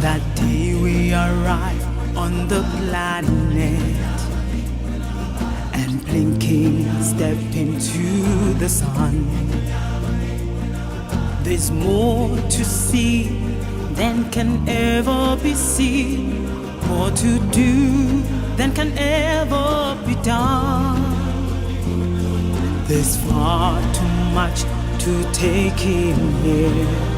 that day we arrive on the planet and blinking step into the sun. There's more to see than can ever be seen, more to do than can ever be done. There's far too much to take in here.